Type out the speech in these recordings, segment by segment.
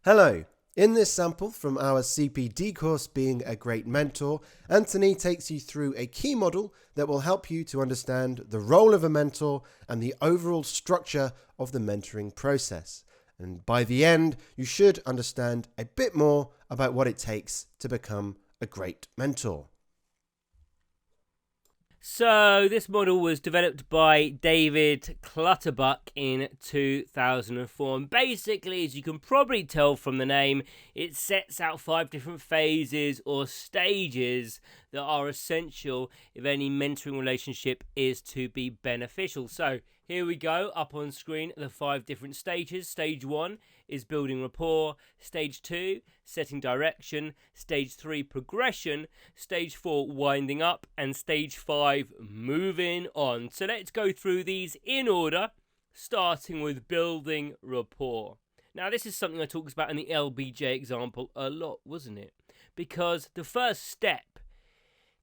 Hello. In this sample from our CPD course, Being a Great Mentor, Anthony takes you through a key model that will help you to understand the role of a mentor and the overall structure of the mentoring process. And by the end, you should understand a bit more about what it takes to become a great mentor. So this model was developed by David Clutterbuck in 2004. And basically, as you can probably tell from the name, it sets out 5 different phases or stages that are essential if any mentoring relationship is to be beneficial. So here we go, up on screen, the 5 different stages. Stage 1 is building rapport. Stage 2, setting direction. Stage 3, progression. Stage 4, winding up. And stage 5, moving on. So let's go through these in order, starting with building rapport. Now, this is something I talked about in the LBJ example a lot, wasn't it? Because the first step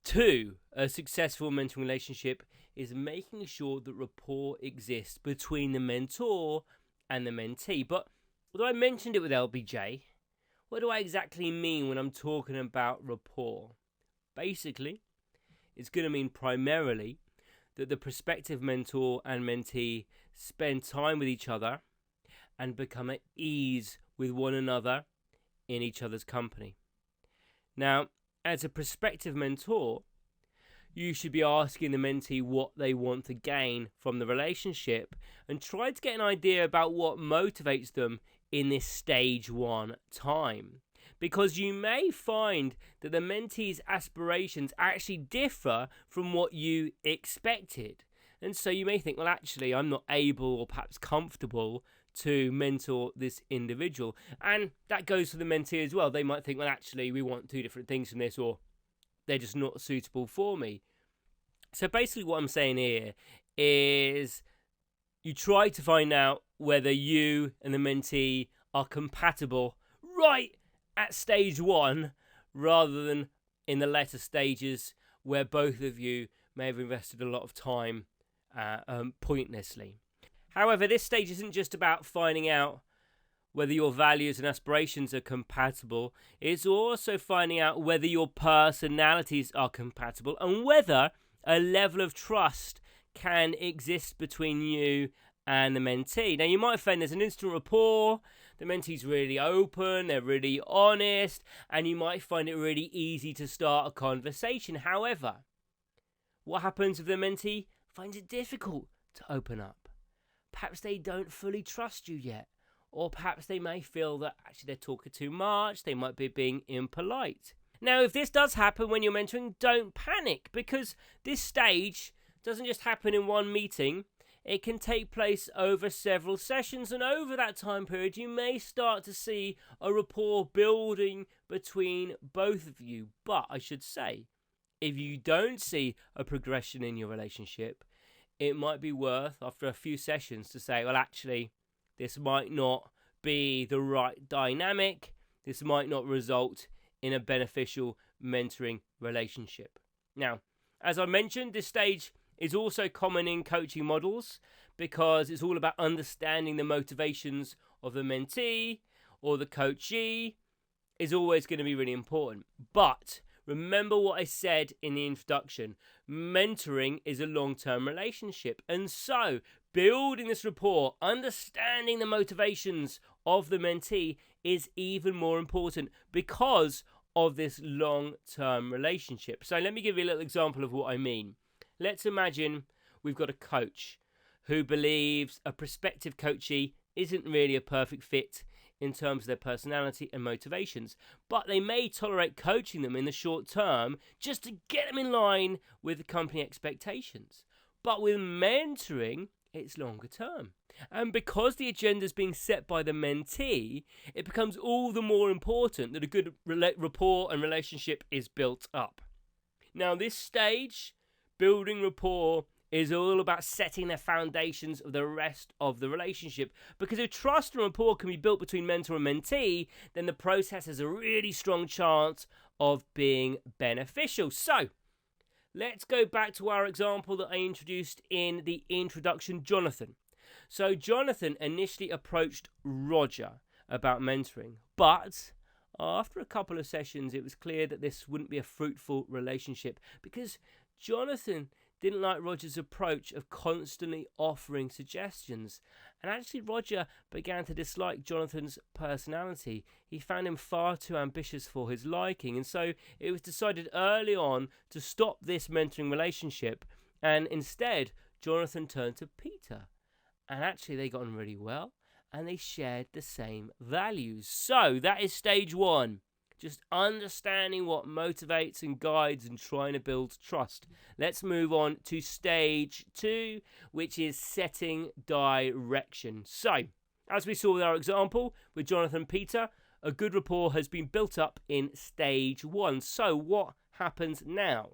to a successful mentoring relationship is making sure that rapport exists between the mentor and the mentee. But although I mentioned it with LBJ, what do I exactly mean when I'm talking about rapport? Basically, it's going to mean primarily that the prospective mentor and mentee spend time with each other and become at ease with one another in each other's company. Now, as a prospective mentor, you should be asking the mentee what they want to gain from the relationship and try to get an idea about what motivates them in this stage 1 time. Because you may find that the mentee's aspirations actually differ from what you expected. And so you may think, well, actually, I'm not able or perhaps comfortable to mentor this individual. And that goes for the mentee as well. They might think, well, actually, we want 2 different things from this, or they're just not suitable for me. So basically what I'm saying here is you try to find out whether you and the mentee are compatible right at stage 1 rather than in the later stages where both of you may have invested a lot of time pointlessly. However, this stage isn't just about finding out whether your values and aspirations are compatible. It's also finding out whether your personalities are compatible and whether a level of trust can exist between you and the mentee. Now, you might find there's an instant rapport, the mentee's really open, they're really honest, and you might find it really easy to start a conversation. However, what happens if the mentee finds it difficult to open up? Perhaps they don't fully trust you yet. Or perhaps they may feel that actually they're talking too much, they might be being impolite. Now, if this does happen when you're mentoring, don't panic, because this stage doesn't just happen in one meeting. It can take place over several sessions, and over that time period, you may start to see a rapport building between both of you. But I should say, if you don't see a progression in your relationship, it might be worth, after a few sessions, to say, well, actually, this might not be the right dynamic. This might not result in a beneficial mentoring relationship. Now, as I mentioned, this stage is also common in coaching models because it's all about understanding the motivations of the mentee or the coachee is always going to be really important. But remember what I said in the introduction. Mentoring is a long-term relationship. And so building this rapport, understanding the motivations of the mentee is even more important because of this long-term relationship. So let me give you a little example of what I mean. Let's imagine we've got a coach who believes a prospective coachee isn't really a perfect fit in terms of their personality and motivations, but they may tolerate coaching them in the short term just to get them in line with the company expectations. But with mentoring, it's longer term. And because the agenda is being set by the mentee, it becomes all the more important that a good rapport and relationship is built up. Now, this stage, building rapport, is all about setting the foundations of the rest of the relationship. Because if trust and rapport can be built between mentor and mentee, then the process has a really strong chance of being beneficial. So, let's go back to our example that I introduced in the introduction, Jonathan. So Jonathan initially approached Roger about mentoring, But after a couple of sessions, it was clear that this wouldn't be a fruitful relationship because Jonathan didn't like Roger's approach of constantly offering suggestions. And actually, Roger began to dislike Jonathan's personality. He found him far too ambitious for his liking. And so it was decided early on to stop this mentoring relationship. And instead, Jonathan turned to Peter. And actually, they got on really well. And they shared the same values. So that is stage one. Just understanding what motivates and guides and trying to build trust. Let's move on to stage two, which is setting direction. So, as we saw with our example with Jonathan and Peter, a good rapport has been built up in stage one. So, what happens now?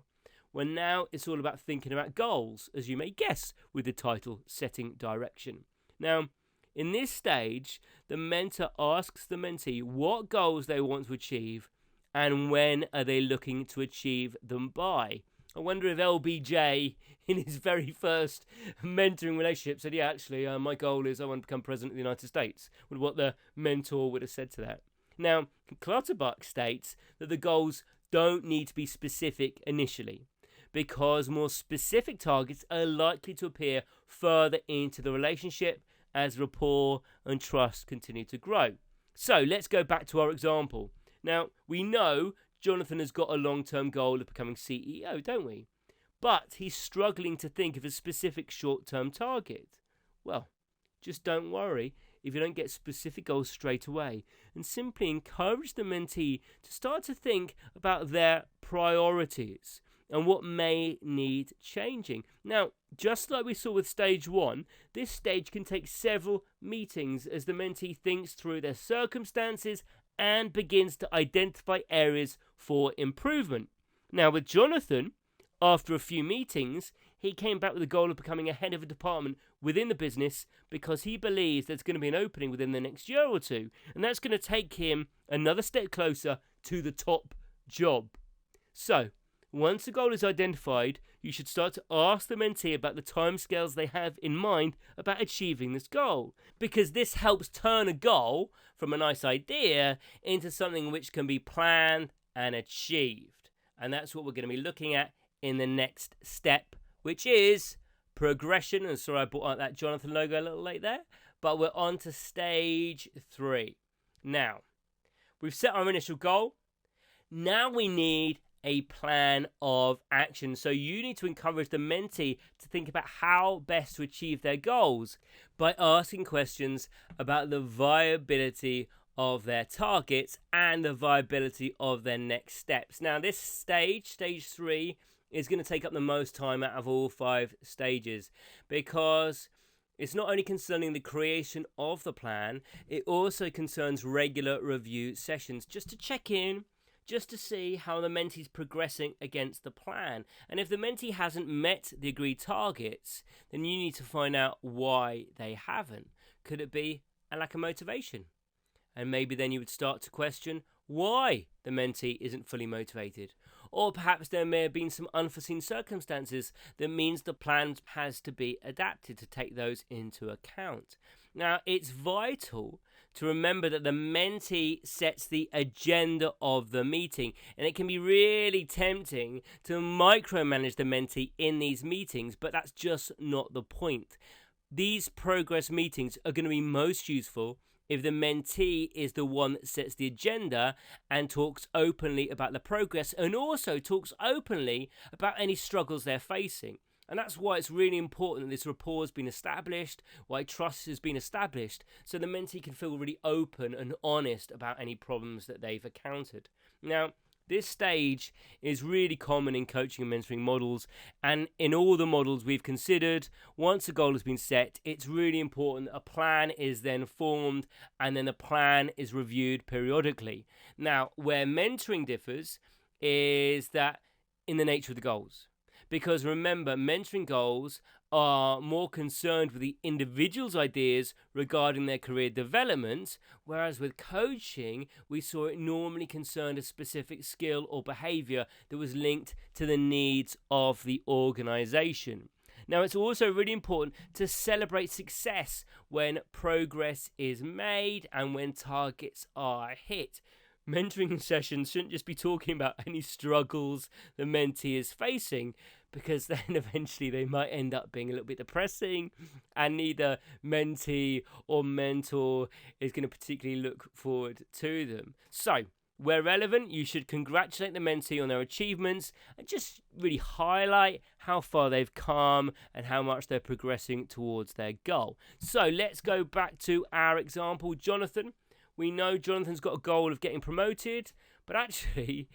Well, now it's all about thinking about goals, as you may guess with the title Setting Direction. Now, in this stage, the mentor asks the mentee what goals they want to achieve and when are they looking to achieve them by. I wonder if LBJ, in his very first mentoring relationship, said, yeah, actually, my goal is I want to become president of the United States. What the mentor would have said to that. Now, Clutterbuck states that the goals don't need to be specific initially, because more specific targets are likely to appear further into the relationship as rapport and trust continue to grow. So let's go back to our example. Now, we know Jonathan has got a long-term goal of becoming CEO, don't we? But he's struggling to think of a specific short-term target. Well, just don't worry if you don't get specific goals straight away, and simply encourage the mentee to start to think about their priorities and what may need changing. Now, just like we saw with stage one, this stage can take several meetings as the mentee thinks through their circumstances and begins to identify areas for improvement. Now, with Jonathan, after a few meetings, he came back with the goal of becoming a head of a department within the business because he believes there's going to be an opening within the next year or two, and that's going to take him another step closer to the top job. So, once the goal is identified, you should start to ask the mentee about the timescales they have in mind about achieving this goal, because this helps turn a goal from a nice idea into something which can be planned and achieved. And that's what we're going to be looking at in the next step, which is progression. And sorry I brought out that Jonathan logo a little late there, but we're on to stage 3. Now, we've set our initial goal. Now we need a plan of action. So you need to encourage the mentee to think about how best to achieve their goals by asking questions about the viability of their targets and the viability of their next steps. Now, this stage 3, is going to take up the most time out of all 5 stages, because it's not only concerning the creation of the plan, it also concerns regular review sessions just to check in, just to see how the mentee's progressing against the plan. And if the mentee hasn't met the agreed targets, then you need to find out why they haven't. Could it be a lack of motivation? And maybe then you would start to question why the mentee isn't fully motivated. Or perhaps there may have been some unforeseen circumstances that means the plan has to be adapted to take those into account. Now, it's vital to remember that the mentee sets the agenda of the meeting, and it can be really tempting to micromanage the mentee in these meetings, but that's just not the point. These progress meetings are going to be most useful if the mentee is the one that sets the agenda and talks openly about the progress, and also talks openly about any struggles they're facing. And that's why it's really important that this rapport has been established, why trust has been established, so the mentee can feel really open and honest about any problems that they've encountered. Now, this stage is really common in coaching and mentoring models, and in all the models we've considered, once a goal has been set, it's really important that a plan is then formed and then the plan is reviewed periodically. Now, where mentoring differs is that in the nature of the goals. Because remember, mentoring goals are more concerned with the individual's ideas regarding their career development, whereas with coaching, we saw it normally concerned a specific skill or behavior that was linked to the needs of the organization. Now, it's also really important to celebrate success when progress is made and when targets are hit. Mentoring sessions shouldn't just be talking about any struggles the mentee is facing, because then eventually they might end up being a little bit depressing, and neither mentee or mentor is going to particularly look forward to them. So, where relevant, you should congratulate the mentee on their achievements and just really highlight how far they've come and how much they're progressing towards their goal. So let's go back to our example, Jonathan. We know Jonathan's got a goal of getting promoted, but actually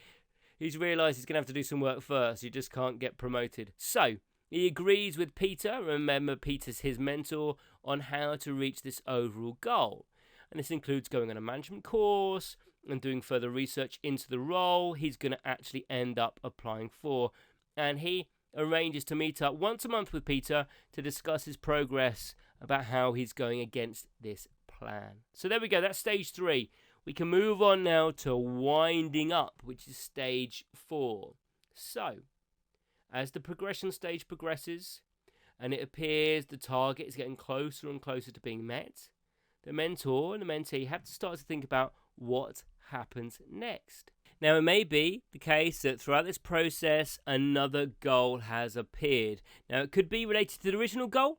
he's realised he's going to have to do some work first. He just can't get promoted. So he agrees with Peter, remember Peter's his mentor, on how to reach this overall goal. And this includes going on a management course and doing further research into the role he's going to actually end up applying for. And he arranges to meet up once a month with Peter to discuss his progress about how he's going against this plan. So there we go, that's stage 3. We can move on now to winding up, which is stage 4. So, as the progression stage progresses and it appears the target is getting closer and closer to being met, the mentor and the mentee have to start to think about what happens next. Now, it may be the case that throughout this process, another goal has appeared. Now, it could be related to the original goal.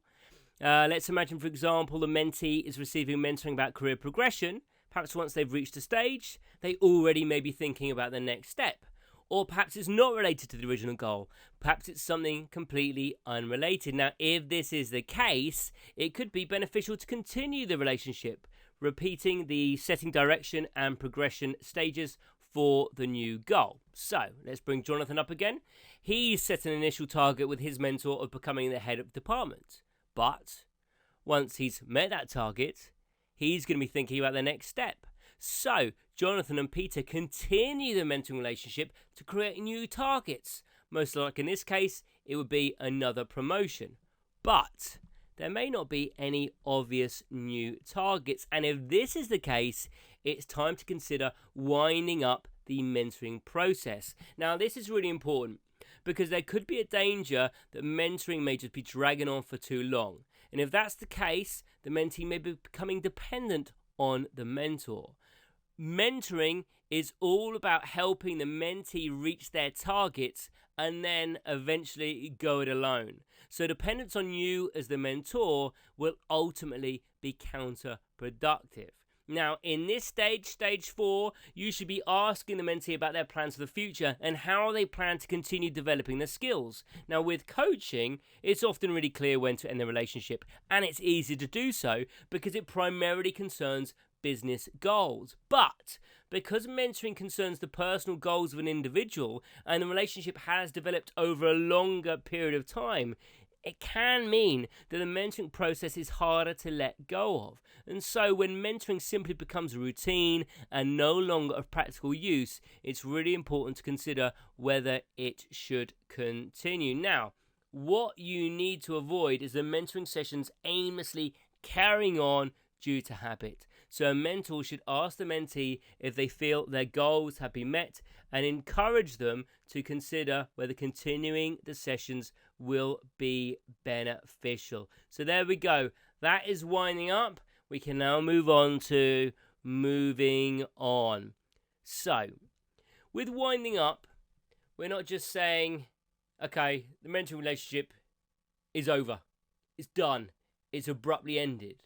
Let's imagine, for example, the mentee is receiving mentoring about career progression. Perhaps once they've reached a stage, they already may be thinking about the next step. Or perhaps it's not related to the original goal. Perhaps it's something completely unrelated. Now, if this is the case, it could be beneficial to continue the relationship, repeating the setting direction and progression stages for the new goal. So, let's bring Jonathan up again. He's set an initial target with his mentor of becoming the head of department. But once he's met that target, he's going to be thinking about the next step. So, Jonathan and Peter continue the mentoring relationship to create new targets. Most likely in this case, it would be another promotion. But there may not be any obvious new targets. And if this is the case, it's time to consider winding up the mentoring process. Now, this is really important because there could be a danger that mentoring may just be dragging on for too long. And if that's the case, the mentee may be becoming dependent on the mentor. Mentoring is all about helping the mentee reach their targets and then eventually go it alone. So dependence on you as the mentor will ultimately be counterproductive. Now, in this stage, stage 4, you should be asking the mentee about their plans for the future and how they plan to continue developing their skills. Now, with coaching, it's often really clear when to end the relationship, and it's easy to do so because it primarily concerns business goals. But because mentoring concerns the personal goals of an individual and the relationship has developed over a longer period of time, it can mean that the mentoring process is harder to let go of. And so when mentoring simply becomes a routine and no longer of practical use, it's really important to consider whether it should continue. Now, what you need to avoid is the mentoring sessions aimlessly carrying on due to habit. So a mentor should ask the mentee if they feel their goals have been met and encourage them to consider whether continuing the sessions will be beneficial. So there we go. That is winding up. We can now move on to moving on. So, with winding up, we're not just saying, okay, the mentoring relationship is over. It's done. It's abruptly ended.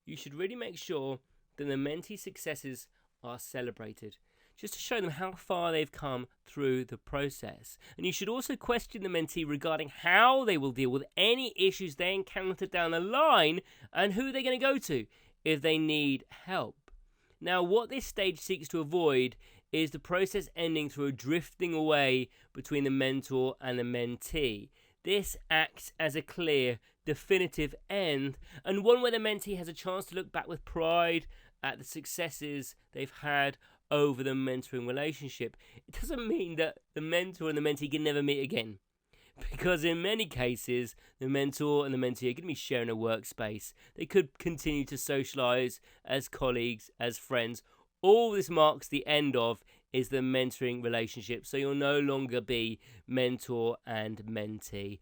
You should really make sure that the mentee's successes are celebrated, just to show them how far they've come through the process. And you should also question the mentee regarding how they will deal with any issues they encounter down the line and who they're going to go to if they need help. Now, what this stage seeks to avoid is the process ending through a drifting away between the mentor and the mentee. This acts as a clear, definitive end, and one where the mentee has a chance to look back with pride at the successes they've had over the mentoring relationship. It doesn't mean that the mentor and the mentee can never meet again, because in many cases, the mentor and the mentee are going to be sharing a workspace. They could continue to socialise as colleagues, as friends. All this marks the end of is the mentoring relationship, so you'll no longer be mentor and mentee.